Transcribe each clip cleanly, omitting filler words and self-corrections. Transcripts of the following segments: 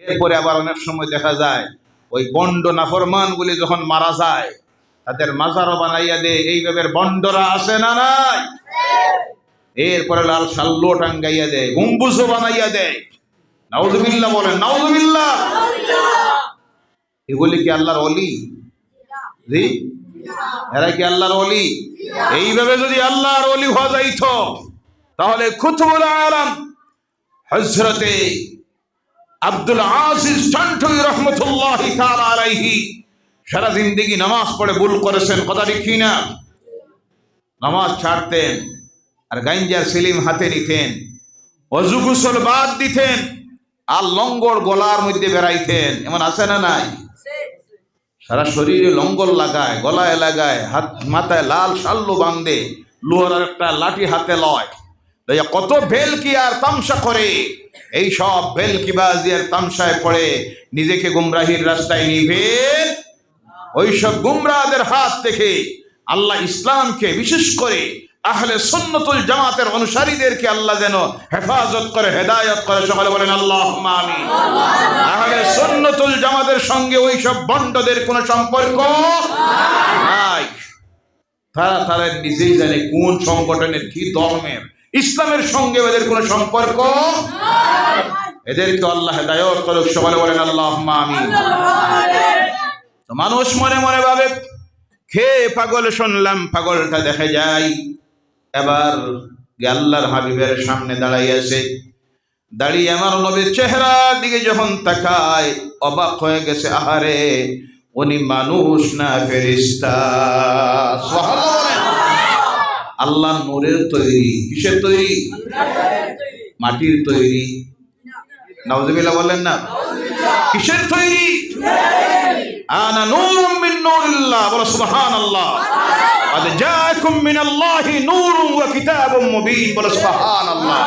এরপরে আবার অনেক সময় দেখা যায় ওই বন্ড নাফরমানগুলি যখন মারা যায় তাদের মাজারও বানাইয়া দেয়। এইভাবে বন্ডরা আছে না নাই? এরপরে লাল সাল্লো টাঙ্গাইয়া দেয়, গম্বুজও বানাইয়া দেয়। নাউজুবিল্লাহ বলেন, নাউজুবিল্লাহ। এগুলি কি আল্লাহর ওলি? জি, এরা কি আল্লাহর ওলি? এইভাবে যদি আল্লাহর ওলি হওয়া যাইত তাহলে কুতুবুল আলম হযরতে আব্দুল আজিজ ঠানটুই রহমতুল্লাহি তাআলা আলাইহি সারা জিন্দেগি নামাজ পড়ে ভুল করেছেন, কথা ঠিক কিনা? নামাজ ছাড়তেন আর গাঞ্জার সিলিম হাতে নিতেন, অজু গোসল বাদ দিতেন আর লঙ্গর গলার মধ্যে বেড়াইতেন। এমন আছে না নাই? সারা শরীরে লঙ্গর লাগায়, গলায় লাগায়, হাত মাথায় লাল সাল্লু বাঁধে, লোহার একটা লাঠি হাতে লয়, কত ভেলকি আর তামসা করে। এই সব ভেলকিবাজি আর তামসায় পড়ে নিজেকে গুমরাহির রাস্তায় নিবে। ওইসব গুমরাহদের হাত থেকে আল্লাহ ইসলামকে, বিশেষ করে আহলে সুন্নাতুল জামাতের অনুসারীদেরকে আল্লাহ যেন হেফাজত করে, হেদায়েত করে। সকলে বলেন আল্লাহুম্মা আমিন। আহলে সুন্নাতুল জামাতের সঙ্গে ওইসব বন্ডদের কোনো সম্পর্ক নাই। তারা নিজেই জানে কোন সংগঠনের, কি ধর্মের। ইসলামের সঙ্গে এদের কোনো সম্পর্ক নাই। এদেরকে আল্লাহ হেদায়েত করুক। সকলে বলেন আল্লাহুম্মা আমিন। তো মানুষ মনে মনে ভাবে খেয়ে পাগল শুনলাম, পাগলটা দেখে যায়। এবার আল্লাহর হাবিবের সামনে দাঁড়াইয়াছে, দাঁড়িয়ে আমার নবীর চেহারার দিকে যখন তাকায় অবাক হয়ে গেছে। আহারে, উনি মানুষ না ফেরেশতা। সুবহানাল্লাহ। আল্লাহ নূরের তৈরি। কিসের তৈরি? মাটির তৈরি। নাউজুবিল্লাহ বলেন না? কিসের তৈরি? আনা নূরুম মিন নূরিল্লাহ। বলো সুবহানাল্লাহ। قد جاءكم من الله نور وكتاب مبين। বলো সুবহানাল্লাহ।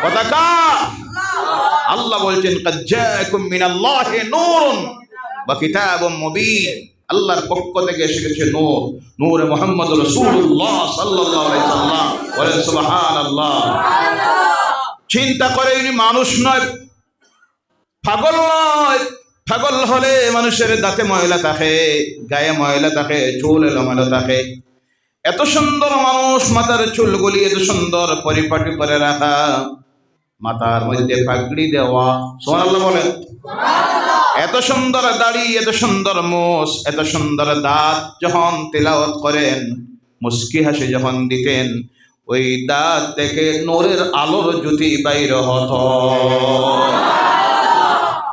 কথা আল্লাহ বলছেন قد جاءكم من الله نور وكتاب مبين। আল্লাহর পক্ষ থেকে এসে গেছে নূর, নূরে মুহাম্মদ রাসূলুল্লাহ সাল্লাল্লাহু আলাইহি ওয়াসাল্লাম। বলেন সুবহানাল্লাহ। চিন্তা করে ইনি মানুষ নয়, পাগল নয়। পাগল হলে মানুষের দাঁতে ময়লা থাকে, গায়ে ময়লা থাকে, চুল এলোমেলো থাকে। এত সুন্দর মানুষ, মাথার চুলগুলি এত সুন্দর পরিপাটি করে রাখা, মাথার মধ্যে পাগড়ি দেওয়া। সুবহানাল্লাহ বলেন। এত সুন্দর দাড়ি, এত সুন্দর মুছ, এত সুন্দর দাঁত। যখন তিলাওয়াত করেন, মুস্কি হাসি যখন দিতেন, ওই দাঁত থেকে নূরের আলোর জ্যোতি বাইর হতো।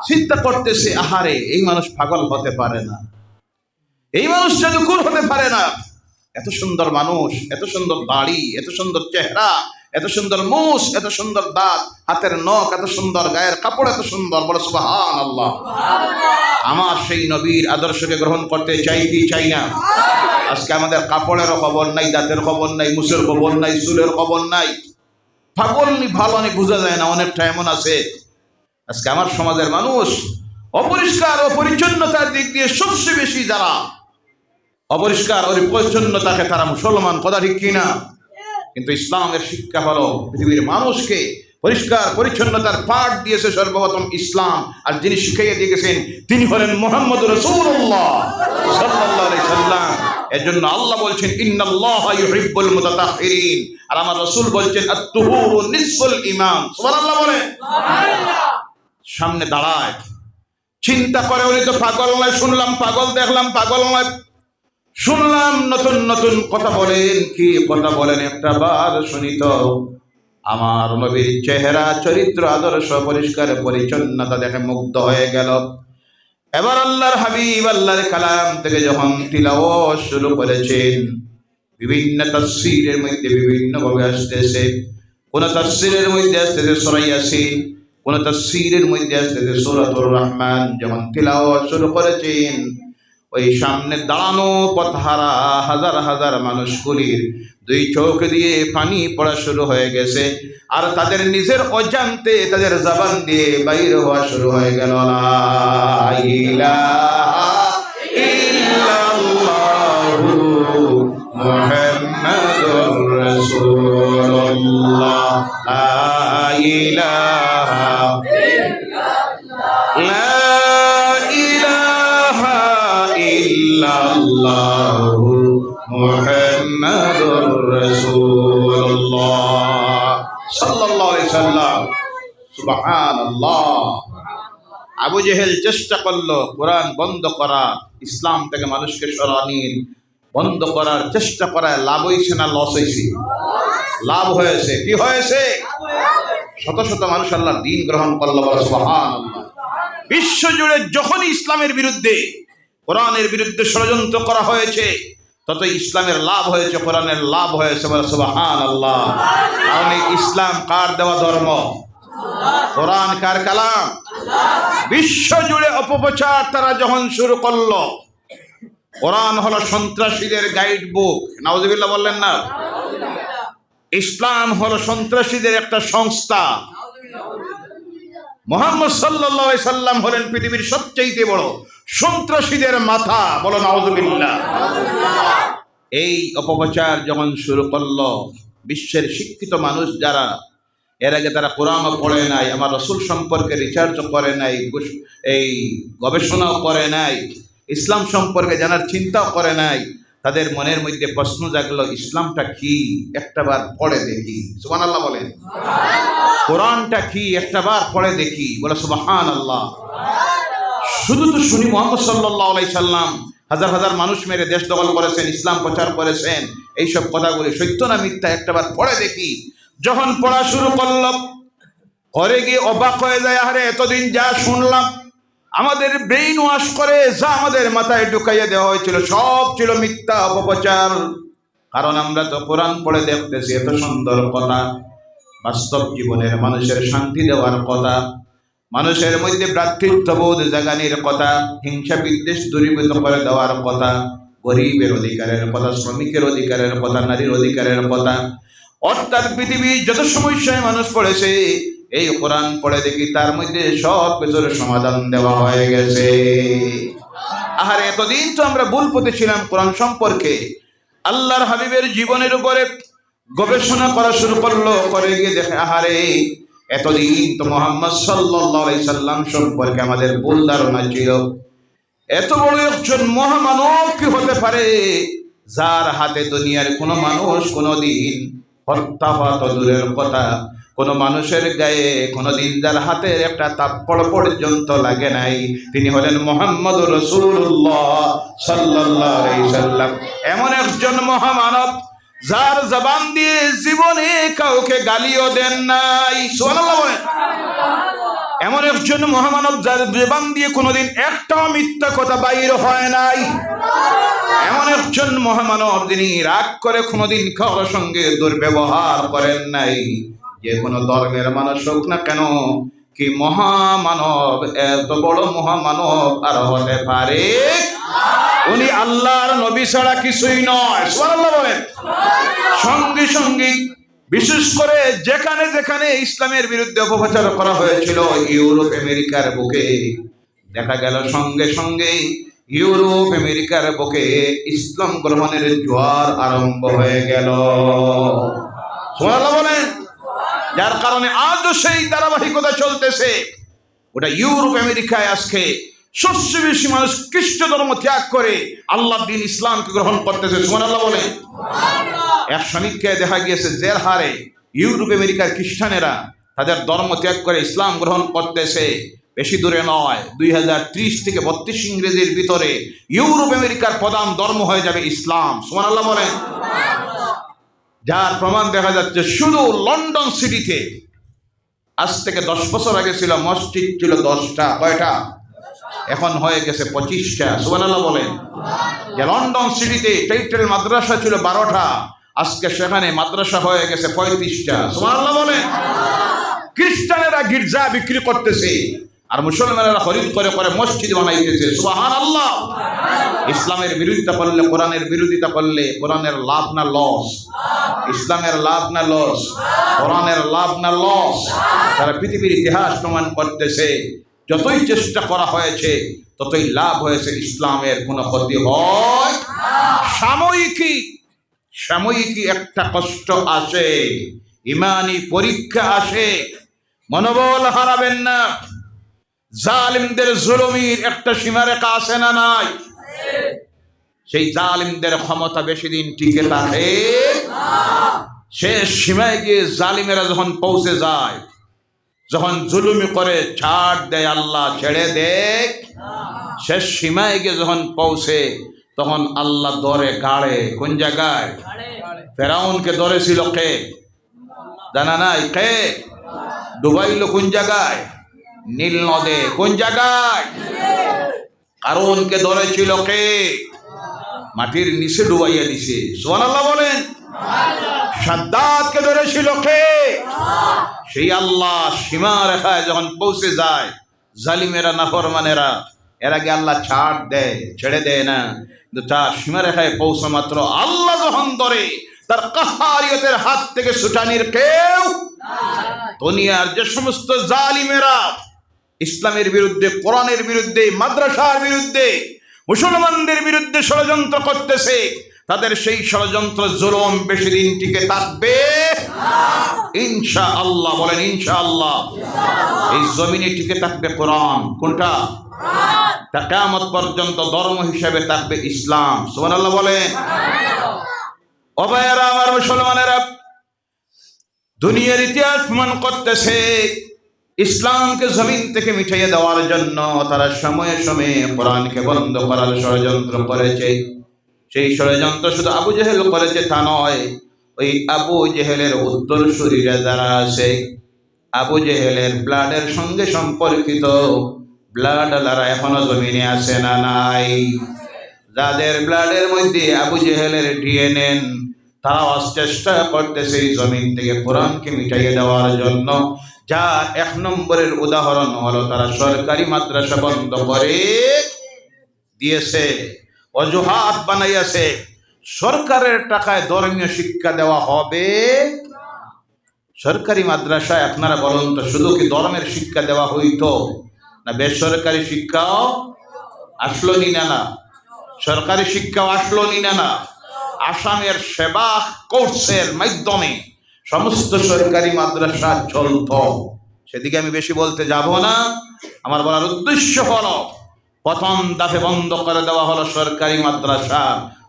চিন্তা করতেছে, আহারে, এই মানুষ পাগল হতে পারে না, এই মানুষ জাদুকর হতে পারে না। এত সুন্দর মানুষ, এত সুন্দর দাড়ি, এত সুন্দর চেহারা, এত সুন্দর মুছ, এত সুন্দর দাঁত, হাতের নখ এত সুন্দর, গায়ের কাপড় এত সুন্দর। বলো সুবহানাল্লাহ। আমার সেই নবীর আদর্শকে গ্রহণ করতে চাই কি চাই না? আজকে আমাদের কাপড়েরও খবর নাই, দাঁতের খবর নাই, মুছের খবর নাই, চুলের খবর নাই। পাগল নি ভালো নি বোঝা যায় না, অনেকটা এমন আছে। আজকে আমার সমাজের মানুষ অপরিষ্কার ও পরিচ্ছন্নতার দিক দিয়ে সবচেয়ে বেশি যারা অপরিষ্কার ও পরিচ্ছন্নতাকে তারা মুসলমান, কথা ঠিক কিনা? কিন্তু ইসলামের শিক্ষা হলো পৃথিবীর মানুষকে পরিষ্কার পরিচ্ছন্নতার পাঠ দিয়েছে সর্বপ্রথম ইসলাম। আর যিনি শিখাইয়া দিয়ে গেছেন তিনি হলেন মুহাম্মদ রাসূলুল্লাহ সাল্লাল্লাহু আলাইহি সাল্লাম। এর জন্য আল্লাহ বলছেন ইন্নাল্লাহা ইউহিব্বুল মুতাতাহহিরিন। আর আমার রাসূল বলছেন আত-তুহুরু নিসফুল ঈমান। সুবহানাল্লাহ বলেন। সামনে দাঁড়ায়, চিন্তা করে, উনি তো পাগল নয়। শুনলাম পাগল, দেখলাম পাগল নয়। শুনলাম নতুন নতুন কথা বলেন। কি কথা বলেন একটা বার শুনি তো। আমার নবীর চেহারা, চরিত্র, আদর্শ, পরিষ্কার পরিচ্ছন্নতা দেখে মুগ্ধ হয়ে গেল। এবার আল্লাহর হাবিব আল্লাহর কালাম থেকে যখন তিলাওয়াত শুরু করেছেন, বিভিন্ন তাফসীরের মধ্যে বিভিন্ন ভাবে আসতেছে। কোন তাফসীরের মধ্যে আসতেছে সূরা ইয়াসিন, কোন তাফসীরের মধ্যে আসতেছে সূরাতুর রহমান। যখন তিলাওয়াত শুরু করেছেন, ওই সামনে দাঁড়ানো পথহারা হাজার হাজার মানুষগুলির দুই চোখ দিয়ে পানি পড়া শুরু হয়ে গেছে। আর তাদের নিজের অজান্তে তাদের জবান দিয়ে বাইর হওয়া শুরু হয়ে গেল, লা ইলাহা ইল্লাল্লাহু মুহাম্মাদুর রাসূলুল্লাহ, লা ইলাহা ইল্লাল্লাহ। ইল্লাল্লাহু মুহাম্মাদুর রাসূলুল্লাহ সাল্লাল্লাহু আলাইহি সাল্লাম। সুবহানাল্লাহ। আবু জেহেল চেষ্টা করলো কোরআন বন্ধ করা, ইসলাম থেকে মানুষকে সরানোর, বন্ধ করার চেষ্টা করায় লাভ হয়েছে না লস হয়েছে? লাভ হয়েছে। কি হয়েছে? শত শত মানুষ আল্লাহর দ্বীন গ্রহণ করলো। সুবহানাল্লাহ। বিশ্ব জুড়ে যখনই ইসলামের বিরুদ্ধে, কোরআনের বিরুদ্ধে ষড়যন্ত্র করা হয়েছে, ততই ইসলামের লাভ হয়েছে, কোরআনের লাভ হয়েছে। সুবহানাল্লাহ। কারণ ইসলাম কার দেওয়া ধর্ম? কোরআন কার কালাম? বিশ্ব জুড়ে অপপ্রচার তারা যখন শুরু করলো, কোরআন হলো সন্ত্রাসীদের গাইড বুক। নাউজুবিল্লাহ বললেন না? ইসলাম হলো সন্ত্রাসীদের একটা সংস্থা। মুহাম্মদ সাল্লাল্লাহু আলাইহি সাল্লাম হলেন পৃথিবীর সবচেয়ে বড় সন্ত্রাসীদের মাথা। বলো নাউজুবিল্লাহ। এই অপপ্রচার যখন শুরু করলো, বিশ্বের শিক্ষিত মানুষ যারা, এর আগে তারা কোরআনও পড়ে নাই, আমার রসুল সম্পর্কে রিসার্চও করে নাই, এই গবেষণাও করে নাই, ইসলাম সম্পর্কে জানার চিন্তাও করে নাই, তাদের মনের মধ্যে প্রশ্ন জাগলো, ইসলামটা কি একটাবার পড়ে দেখি। সুবহানাল্লাহ বলেন। কোরআনটা কি একটাবার পড়ে দেখি। বলে সুবহানাল্লাহ। শুধু তো শুনি মুহাম্মদ সাল্লাল্লাহু আলাইহি সাল্লাম হাজার হাজার মানুষ মেরে দেশ দখল করেছেন, ইসলাম প্রচার করেছেন, এইসব কথাগুলি সত্য না মিথ্যা একটাবার পড়ে দেখি। যখন পড়া শুরু করলাম, ঘরে গিয়ে অবাক হয়ে যায়, আরে এতদিন যা শুনলাম, আমাদের ব্রেইন ওয়াশ করে যা আমাদের মাথায় ঢুকাইয়া দেওয়া হয়েছিল সব ছিল মিথ্যা, অপপ্রচার। কারণ আমরা তো কোরআন পড়ে দেখতেছি এত সুন্দর কথা, বাস্তব জীবনের মানুষের শান্তি দেওয়ার কথা, মানুষের মধ্যে ভ্রাতৃত্ববোধ জাগানোর কথা, হিংসা বিদ্বেষ দূরীভূত করে দেওয়ার কথা, গরিবের অধিকারের কথা, শ্রমিকের অধিকারের কথা, নারীর অধিকারের কথা। অর্থাৎ পৃথিবীর যত সমস্যায় মানুষ পড়েছে, এই কোরআন পড়ে দেখি তার মধ্যে সব কিছুর সমাধান দেওয়া হয়ে গেছে। আহারে এতদিন তো আমরা ভুল পথে ছিলাম কোরআন সম্পর্কে। আল্লাহর হাবিবের জীবনের উপরে গবেষণা করা শুরু করলো, করে গিয়ে দেখে আহারে এতদিন তো মুহাম্মদ সাল্লাল্লাহু আলাইহি সাল্লাম সম্পর্কে আমাদের ভুল ধারণা ছিল। এত বড় একজন মহামানব কি হতে পারে, যার হাতে দুনিয়ার কোনো মানুষ কোনোদিন হত্যা হওয়া তো দূরের কথা, কোন মানুষের গায়ে কোনদিন যার হাতের একটা তাপ্পড় পর্যন্ত লাগে নাই, তিনি হলেন মুহাম্মদুর রাসূলুল্লাহ সাল্লাল্লাহু আলাইহি সাল্লাম। এমন একজন মহামানব যার জবান দিয়ে জীবনে কাউকে গালিও দেন নাই। সুবহানাল্লাহ বলেন। এমন একজন মহামানব যার জবান দিয়ে কোনোদিন একটাও মিথ্যা কথা বাইর হয় নাই। এমন একজন মহামানব যিনি রাগ করে কোনোদিন কারোর সঙ্গে দুর্ব্যবহার করেন নাই। যে কোনো ধর্মের মানুষ হোক না কেন, কি মহামানব, এত বড় মহামানব আর হতে পারে? উনি আল্লাহর নবী ছাড়া কিছুই নয়। সুবহানাল্লাহ বলেন। সঙ্গে সঙ্গে বিশেষ করে যেখানে যেখানে ইসলামের বিরুদ্ধে অপপ্রচার করা হয়েছিল, ইউরোপ আমেরিকার বুকে দেখা গেল সঙ্গে সঙ্গে ইউরোপ আমেরিকার বুকে ইসলাম গ্রহণের জোয়ার আরম্ভ হয়ে গেল। সুবহানাল্লাহ বলেন। যার কারণে আজও সেই ধারাবাহিকতা চলতেছে। ওটা ইউরোপ আমেরিকায় আজকে সবচেয়ে বেশি মানুষ খ্রিস্ট ধর্ম ত্যাগ করে আল্লাহর দ্বীন ইসলামকে গ্রহণ করতেছে। সুবহানাল্লাহ বলেন। এক সমীক্ষায় দেখা গিয়েছে যে হারে ইউরোপ আমেরিকার খ্রিস্টানেরা তাদের ধর্ম ত্যাগ করে ইসলাম গ্রহণ করতেছে, বেশি দূরে নয়, 2030 থেকে 32 ইংরেজির ভিতরে ইউরোপ আমেরিকার প্রধান ধর্ম হয়ে যাবে ইসলাম। সুবহানাল্লাহ বলেন। যার প্রমাণ দেখা যাচ্ছে শুধু লন্ডন সিটিতে আজ থেকে 10 বছর আগে ছিল মসজিদ ছিল 10টা, কয়টা? এখন হয়ে গেছে 25টা। সুবহানাল্লাহ বলেন। যে লন্ডন সিটিতে টাইটেল মাদ্রাসা ছিল 12টা, আজকে সেখানে মাদ্রাসা হয়ে গেছে 35টা। সুবহানাল্লাহ বলেন। খ্রিস্টানেরা গির্জা বিক্রি করতেছে আর মুসলমানেরা খরিদ করে করে মসজিদ বানাইতেছে। সুবহানাল্লাহ। ইসলামের বিরোধিতা করলে, কোরআনের বিরোধিতা করলে কোরআনের লাভ না লস? ইসলামের লাভ না লস? কোরআনের লাভ না লস? তারা পৃথিবীর ইতিহাস প্রমাণ করতেছে যতই চেষ্টা করা হয়েছে ততই লাভ হয়েছে, ইসলামের কোনো ক্ষতি হয়। সাময়িকী একটা কষ্ট আসে, ইমানি পরীক্ষা আসে, মনোবল হারাবেন না। জালিমদের জুলুমের একটা সীমারেখা আছে না নাই? সেই জালিমদের ক্ষমতা বেশি দিন টিকে থাকে শেষ সীমায় গিয়ে জালিমেরা যখন পৌঁছে যায়, যখন জুলুমি করে ছাড় দেয়, আল্লাহ ছেড়ে দেয়, শেষ সীমায় গিয়ে যখন পৌঁছে তখন আল্লাহ দরে গাড়ে। কোন জায়গায়? ফেরাউনকে ধরেছিল কে জানা নাই? কে ডুবাইল? কোন জায়গায়? নীল নদে। কোন জায়গায়? কারণকে ধরেছিল কে? মাটির নিচে ডুবাইয়া দিছে। সুবহানাল্লাহ বলেন। সাদ্দাতকে ধরেছিল কে? সেই আল্লাহ সীমা রেখায় যখন পৌঁছে যায়, জালিমেরা নাফরমানেরা এর আগে আল্লাহ ছাড় দেয়, ছেড়ে দেয় না, কিন্তু তার সীমা রেখায় পৌঁছা মাত্র আল্লাহ যখন ধরে, তার কাহারিয়তের হাত থেকে ছুটানির কেউ। দুনিয়ার যে সমস্ত জালিমেরা ইসলামের বিরুদ্ধে, কোরআনের বিরুদ্ধে, মাদ্রাসার বিরুদ্ধে, মুসলমানদের বিরুদ্ধে ষড়যন্ত্র করতেছে, তাদের সেই ষড়যন্ত্র জুলুম বেশি দিন টিকে থাকবে ইনশাআল্লাহ। বলেন ইনশাআল্লাহ। এই জমিনে টিকে থাকবে কোরআন। কোনটা? তা কিয়ামত পর্যন্ত ধর্ম হিসেবে থাকবে ইসলাম। সুবহানাল্লাহ বলেন। ও ভাইয়েরা আমার, মুসলমানেরা, দুনিয়ার ইতিহাস প্রমাণ করতেছে ইসলামকে জমিন থেকে মিটাইয়ে দেওয়ার জন্য তারা সময়ে সময়ে কোরআনকে বন্ধ করার ষড়যন্ত্র করেছে। সেই ষড়যন্ত্র শুধু আবু জেহেল করেছে তা নয়, ওই আবু জেহেলের উত্তরসূরিরা যারা আছে, আবু জেহেলের ব্লাডের সঙ্গে সম্পর্কিত ব্লাড আলারা এখনো জমিনে আছে না নাই? যাদের ব্লাডের মধ্যে আবু জেহেলের ডিএনএ, তারাও চেষ্টা করতেছে এই জমিন থেকে কোরআনকে মিটাইয়ে দেওয়ার জন্য। যা এক নম্বরের উদাহরণ হলো তারা সরকারি মাদ্রাসা বন্ধ করে দিয়েছে, অজুহাত বানাইয়াছে সরকারের টাকায় ধর্মীয় শিক্ষা দেওয়া হবে। সরকারি মাদ্রাসায় আপনারা বলুন তো, শুধু কি ধর্মের শিক্ষা দেওয়া হইতো না বেসরকারি শিক্ষাও আসলো নি না? না সরকারি শিক্ষাও আসলো নি না? আসামের সেবা কোর্সের মাধ্যমে সমস্ত সরকারি মাদ্রাসা চলত। সেদিকে আমি বেশি বলতে যাব না। আমার বলার উদ্দেশ্য হলো, প্রথম দাফে বন্ধ করে দেওয়া হলো সরকারি মাদ্রাসা।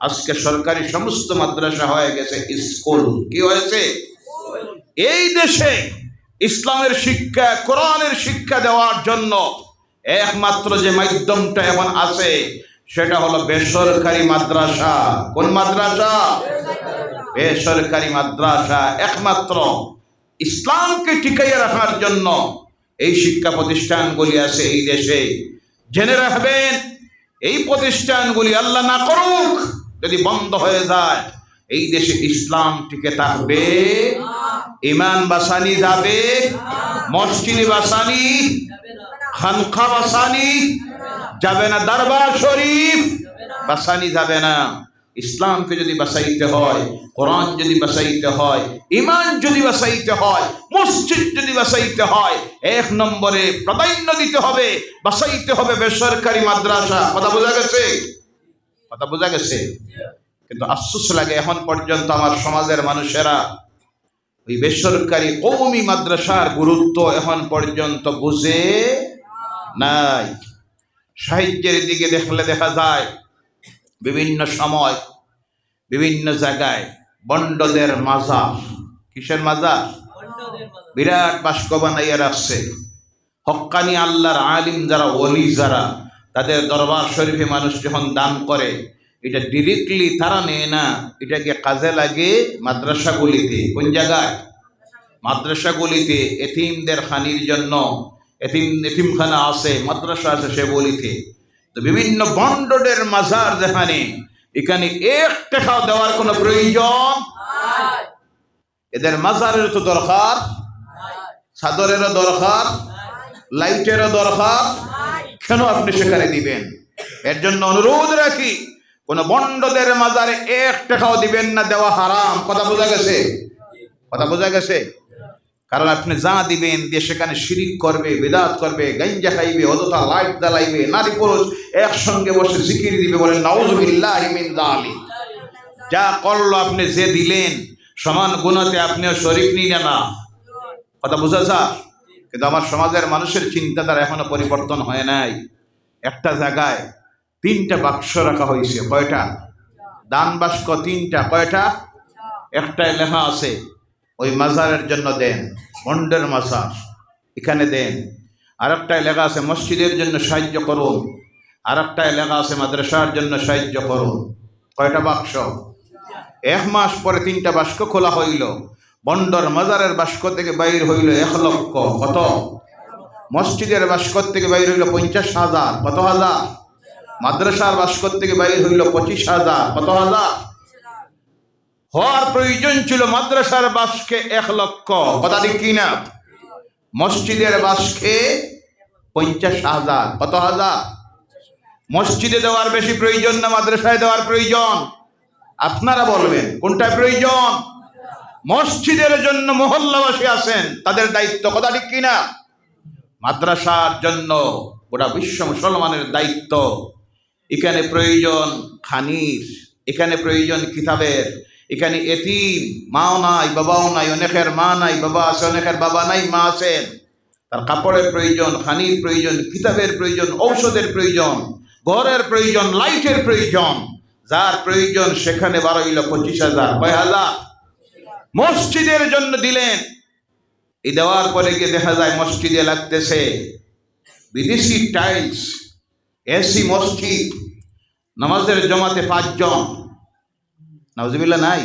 আজকে সরকারি সমস্ত মাদ্রাসা হয়ে গেছে স্কুল। কি হয়েছে? এই দেশে ইসলামের শিক্ষা, কোরআনের শিক্ষা দেওয়ার জন্য একমাত্র যে মাধ্যমটা এখন আছে সেটা হলো বেসরকারি মাদ্রাসা। কোন মাদ্রাসা? বেসরকারি মাদ্রাসা। একমাত্র ইসলামকে টিকাইয়া রাখার জন্য এই শিক্ষা প্রতিষ্ঠানগুলি আছে এই দেশে। জেনে রাখবেন, এই প্রতিষ্ঠানগুলি আল্লাহ না করুক যদি বন্ধ হয়ে যায়, এই দেশে ইসলাম টিকে থাকবে, ইমান বাসানি যাবে, মসজিদ বাসানি, খানকা বাসানি যাবে না, দরবার শরীফ বাসানি যাবে না। ইসলামকে যদি বাঁচাইতে হয়, কোরআন যদি বাঁচাইতে হয়, ইমান যদি বাঁচাইতে হয়, মসজিদ যদি বাঁচাইতে হয়, এক নম্বরে প্রাধান্য দিতে হবে, বাঁচাইতে হবে বেসরকারি মাদ্রাসা। কথা বোঝা গেছে? কথা বোঝা গেছে? কিন্তু আফসোস লাগে, এখন পর্যন্ত আমার সমাজের মানুষেরা ওই বেসরকারি কওমি মাদ্রাসার গুরুত্ব এখন পর্যন্ত বুঝে নাই। সাহিত্যের দিকে দেখলে দেখা যায় বিভিন্ন সময় বিভিন্ন জায়গায় বন্ডদের মাজার। কিসের মাজার? বিরাট বাস্ক বানাইয়া রাখছে। হক্কানি আল্লাহর আলিম যারা, ওলি যারা, তাদের দরবার শরীফে মানুষ যখন দান করে, এটা ডিরেক্টলি তারা নেয় না, এটাকে কাজে লাগে মাদ্রাসাগুলিতে। কোন জায়গায়? মাদ্রাসাগুলিতে এতিমদের খানির জন্য। এতিমখানা আছে, মাদ্রাসা আছে সেগুলিতে। তো বিভিন্ন বন্ডদের মাজার যেখানে, এখানে এক টাকাও দেওয়ার কোনো প্রয়োজন। এদের মাজারের তো দরকার, চাদরেরও দরকার, লাইটেরও দরকার, কেন আপনি সেখানে দিবেন? এর জন্য অনুরোধ রাখি, কোন বন্ডদের মাজারে এক টাকাও দিবেন না, দেওয়া হারাম। কথা বোঝা গেছে? কথা বোঝা গেছে? কারণ আপনি যা দিবেন দিয়ে সেখানে শিরিক করবে, বিদআত করবে, গাঞ্জা খাইবে, অযথা লাইট জ্বালাইবে, নারী পুরুষ একসঙ্গে বসে জিকির দিবে, বলেন নাউযুবিল্লাহি মিন যালিক। যা করলো আপনি, যে দিলেন, সমান গুণাতে আপনিও শরীক নিন না। কথা বোঝা যায়? কিন্তু আমার সমাজের মানুষের চিন্তাধারা এখনো পরিবর্তন হয় নাই। একটা জায়গায় 3টা বাক্স রাখা হয়েছে। কয়টা? দান বাস্ক তিনটা, কয়টা? একটায় লেখা আছে ওই মাজারের জন্য দেন, মন্ডের মাজার এখানে দেন। আর একটায় লেখা আছে মসজিদের জন্য সাহায্য করুন। আর একটায় লেখা আছে মাদ্রাসার জন্য সাহায্য করুন। কয়টা বাক্স? 1 মাস পরে 3টা বাস্ক খোলা হইল। বন্ডর মাজারের বাস্ক থেকে বাইর হইল 1 লক্ষ। কত? মসজিদের বাস্ক থেকে বাইর হইল 50,000। কত হাজার? মাদ্রাসার বাস্ক থেকে বাইর হইল 25,000। কত হাজার? হওয়ার প্রয়োজন ছিল মাদ্রাসার বাস্কে 1 লক্ষ। কথা ঠিক কিনা? মসজিদের বাস্কে 50,000। কত হাজার? মসজিদে দেওয়ার বেশি প্রয়োজন না মাদ্রাসায় দেওয়ার প্রয়োজন? আপনারা বলবেন কোনটা প্রয়োজন? মসজিদের জন্য মহল্লাবাসী আছেন, তাদের দায়িত্ব। কথা ঠিক কিনা? মাদ্রাসার জন্য গোটা বিশ্ব মুসলমানের দায়িত্ব। এখানে প্রয়োজন খানির, এখানে প্রয়োজন কিতাবের। এখানে এতিম, মাও নাই বাবাও নাই, অনেকের মা নাই বাবা আছে, অনেকের বাবা নাই মা আছেন। তার কাপড়ের প্রয়োজন, খানির প্রয়োজন, কিতাবের প্রয়োজন, ঔষধের প্রয়োজন, ঘরের প্রয়োজন, লাইটের প্রয়োজন। যার প্রয়োজন সেখানে 12,25,000। কয় হাজার? মসজিদের জন্য দিলেন। এই দেওয়ার পরে গিয়ে দেখা যায় মসজিদে লাগতেছে বিদেশি টাইলস, এসি মসজিদ, নামাজের জমাতে 5 জন। নাউজুবিল্লাহ নাই?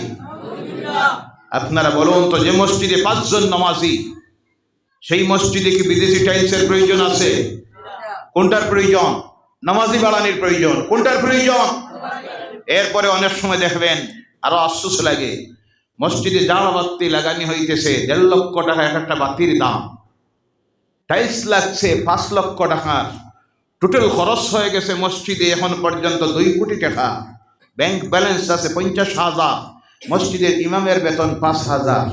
আপনারা বলুন তো, যে মসজিদে 5 জন নামাজি, সেই মসজিদে কি বিদেশি টাইলসের প্রয়োজন আছে? কোনটার প্রয়োজন? নামাজি বাড়ানোর প্রয়োজন। কোনটার প্রয়োজন? এরপরে অনেক সময় দেখবেন আরো আফসোস লাগে, মসজিদে জাল বাতি লাগানি হইতেছে 1.5 লক্ষ টাকা এক একটা বাতির দাম। টাইলস লাগছে 5 লক্ষ টাকার। টোটাল খরচ হয়ে গেছে মসজিদে এখন পর্যন্ত 2 কোটি টাকা। ব্যাংক ব্যালেন্স আছে 50,000। মসজিদের ইমামের বেতন 5,000।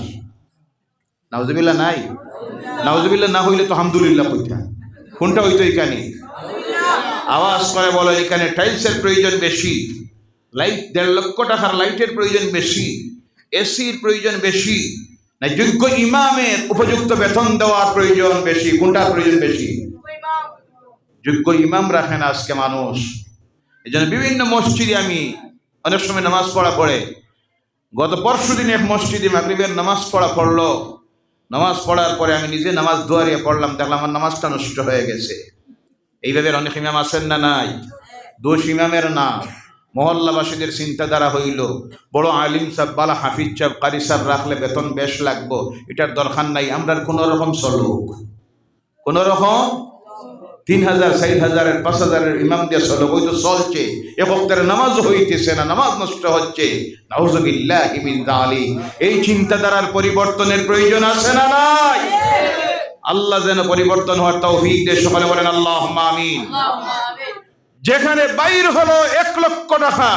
নাউজুবিল্লাহ নাই? নাউজুবিল্লাহ না হইলে তো আলহামদুলিল্লাহ কইতা। কোনটা হইতো? এখানে আওয়াজ করে বলো, এখানে টাইলসের প্রয়োজন বেশি, লাইট 1.5 লক্ষ টাকার লাইটের প্রয়োজন বেশি, এসির প্রয়োজন বেশি, না যোগ্য ইমামের উপযুক্ত বেতন দেওয়ার প্রয়োজন বেশি? কোনটার প্রয়োজন বেশি? যোগ্য ইমাম রাখেন আজকে মানুষ। এই জন্য বিভিন্ন মসজিদে আমি অনেক সময় নামাজ পড়া পড়ে, গত পরশু দিন এক মসজিদে মাগরিবের নামাজ পড়লো। নামাজ পড়ার পরে আমি নিজে নামাজ দুয়ারিয়ে পড়লাম, দেখলাম আমার নামাজটা নষ্ট হয়ে গেছে। এইভাবে অনেক ইমাম আছেন না নাই? দোষ ইমামের না, মহল্লাবাসীদের চিন্তাধারা হইল বড় আলিম সাহেব, বালা হাফিজ সাহেব, কারি সাহেব রাখলে বেতন বেশ লাগবো, এটার দরকার নাই। আমরা কোনো রকম চলুক, কোন রকম 3,000, 4,000, 5,000 ইমাম দিয়ে চলুক। ওই তো চলছে, এ বক্তের নামাজ হইতেছে না, নামাজ নষ্ট হচ্ছে। নাউজুবিল্লাহি মিন যালিক। এই চিন্তাধারার পরিবর্তনের প্রয়োজন আছে না নাই? আল্লাহ যেন পরিবর্তন হওয়ার তৌফিক দেন। সকলে বলেন আল্লাহুম্মা আমিন। যেখানে বাইর হলো 1 লক্ষ টাকা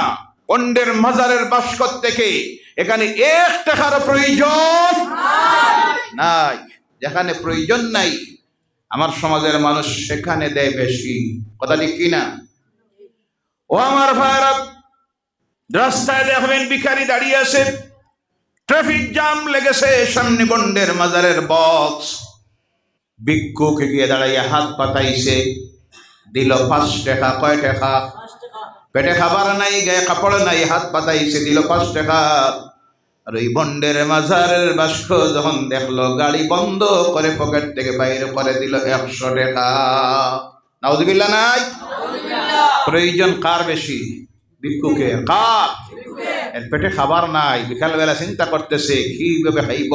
পন্ডের মাজারের বাস্কত থেকে, এখানে 1 টাকার প্রয়োজন নাই। যেখানে প্রয়োজন নাই আমার সমাজের মানুষ সেখানে দেয় বেশি। কথা ঠিক কিনা? ও আমার ভাইরা, রাস্তায় দেখবেন ভিখারি দাঁড়িয়ে আছে, ট্রাফিক জ্যাম লেগেছে, সামনে বন্ডের মাজারের বক্স। ভিক্ষুকে গিয়ে দাঁড়াইয়া হাত পাতাইছে, দিল 5 টাকা। কয় টাকা? পেটে খাবার নাই, গায়ে কাপড় নাই, হাত পাতাইছে, দিল 5 টাকা। আর ওই বন্ডের মাজারের বাস্ক যখন দেখলো, গাড়ি বন্ধ করে পকেট থেকে বাইরে করে দিল 100 টাকা। নাউজুবিল্লাহ নাই? প্রয়োজন কার বেশি? ভিক্ষুকে। কার? এর পেটে খাবার নাই, বিকালবেলা চিন্তা করতেছে কিভাবে খাইব,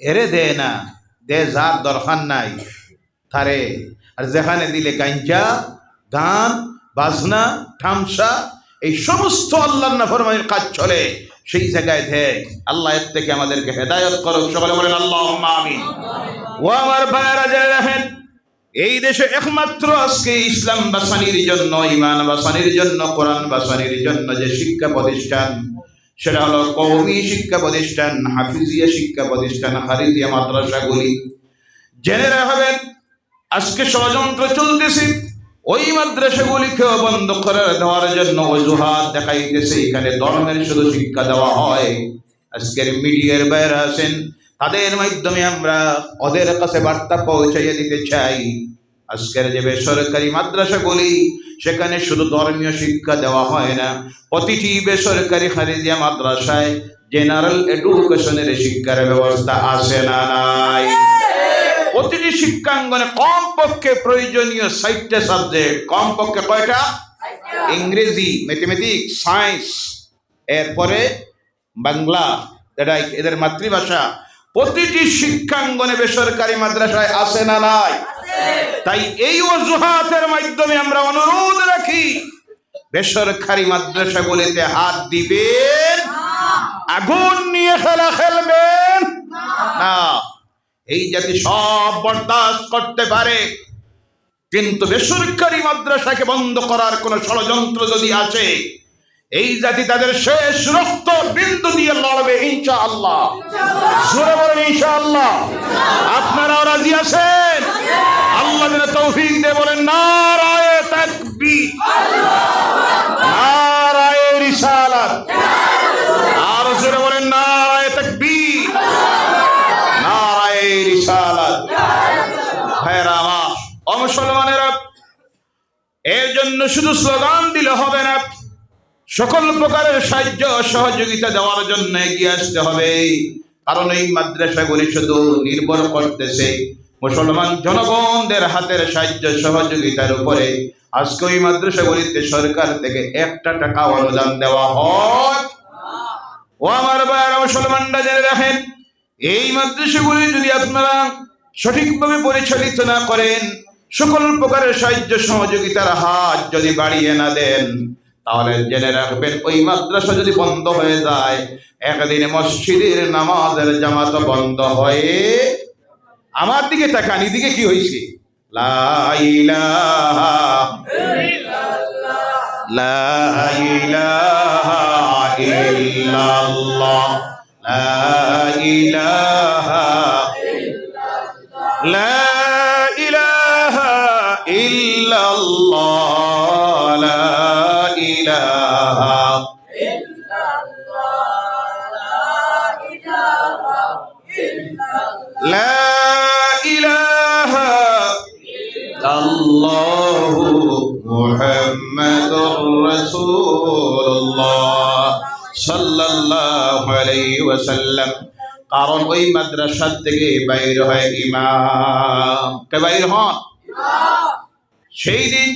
এরে দে না, দে যার দরকার নাই তারে। আর যেখানে দিলে গাঞ্জা, গান বাজনা, ঠামসা, এই সমস্ত আল্লাহর নাফরমানির কাজ চলে, সেই জায়গায় দেখ। আল্লাহ এর থেকে আমাদেরকে হেদায়েত করুক। সকলে বলেন আল্লাহুম্মা আমিন। ও আমার ভাইরা, জেনে রাখেন, এই দেশে একমাত্র আজকে ইসলাম বাঁচানির জন্য, ঈমান বাঁচানির জন্য, কোরআন বাঁচানির জন্য যে শিক্ষা প্রতিষ্ঠান, সেটা হলো কওমি শিক্ষা প্রতিষ্ঠান, হাফিজিয়া শিক্ষা প্রতিষ্ঠান, খারিজিয়া মাদ্রাসাগুলি। জেনে রাখবেন, আজকে ষড়যন্ত্র চলতেছে ওই মাদ্রাসাগুলিকেও বন্ধ করে দেওয়ার জন্য অজুহাত দেখাইতেছে। এখানে ধর্মের শুধু শিক্ষা দেওয়া হয়। আজকের মিডিয়ার বাইরে আছেন, তাদের মাধ্যমে আমরা ওদের কাছে বার্তা পৌঁছাইয়ে দিতে চাই, আজকের যে বেসরকারি মাদ্রাসাগুলি, সেখানে শুধু ধর্মীয় শিক্ষা দেওয়া হয় না, প্রতিটি বেসরকারি খারিজিয়া মাদ্রাসায় জেনারেল এডুকেশনের শিক্ষার ব্যবস্থা আছে না নাই? প্রতিটি শিক্ষাঙ্গনে কমপক্ষে প্রয়োজনীয় ৬০টা সাবজেক্ট। কমপক্ষে কয়টা? ইংরেজি, ম্যাথমেটিক্স, সায়েন্স, এরপরে বাংলা, এটা এদের মাতৃভাষা। প্রতিটি শিক্ষাঙ্গনে বেসরকারি মাদ্রাসায় আছে না নাই? তাই এই অজুহাতের মাধ্যমে আমরা অনুরোধ রাখি, বেসরকারি মাদ্রাসাগুলিতে হাত দিবেন, আগুন নিয়ে খেলা খেলবেন না। এই জাতি সব বরদাস্ত করতে পারে, কিন্তু বেসরকারি মাদ্রাসাকে বন্ধ করার কোন ষড়যন্ত্র যদি আসে, এই জাতি তাদের শেষ রক্ত বিন্দু দিয়ে লড়বে ইনশাআল্লাহ। জোরে বলেন ইনশাআল্লাহ। আপনারা রাজি আছেন? আল্লাহ যেন তৌফিক দিয়ে বলেন নারায়ে তাকবীর, নারায়ে রিসালাত। আর জোরে বলেন নারায়ে তাকবীর, নারায়ে রিসালাত। ভাইরা আমার, মুসলমানেরা, এর জন্য শুধু স্লোগান দিলে হবে না, সকল প্রকারের সাহায্য সহযোগিতা দেওয়ার জন্য এগিয়ে আসতে হবে। কারণ এই মাদ্রাসাগুলি শুধু নির্ভর করতেছে মুসলমান জনগণদের হাতের সাহায্য সহযোগিতার উপরে। আজকে ওই মাদ্রাসাগুলিতে সরকার থেকে 1টা টাকা অনুদান দেওয়া হয়। ও আমার ভাইরা মুসলমানরা, জেনে রাখেন, এই মাদ্রাসাগুলি যদি আপনারা সঠিকভাবে পরিচালিত না করেন, সকল প্রকারের সাহায্য সহযোগিতার হাত যদি বাড়িয়ে না দেন, তাহলে জেনে রাখবেন, ওই মাদ্রাসা যদি বন্ধ হয়ে যায়, একদিন মসজিদের নামাজের জামাত বন্ধ হয়ে, আমার দিকে তাকান, এদিকে কি হয়েছে? লা ইলাহা ইল্লাল্লাহ, লা ইলাহা ইল্লাল্লাহ, লা ইলাহা ইল্লাল্লাহ, লা ইলাহা ইল্লাল্লাহ, লা ইলাহা ইল্লাল্লাহু মুহাম্মাদুর রাসূলুল্লাহ সাল্লাল্লাহু আলাইহি ওয়াসাল্লাম। কারণ ওই মাদ্রাসা থেকে বাইর হয় ইমাম। কে বাইর হন? সেই দিন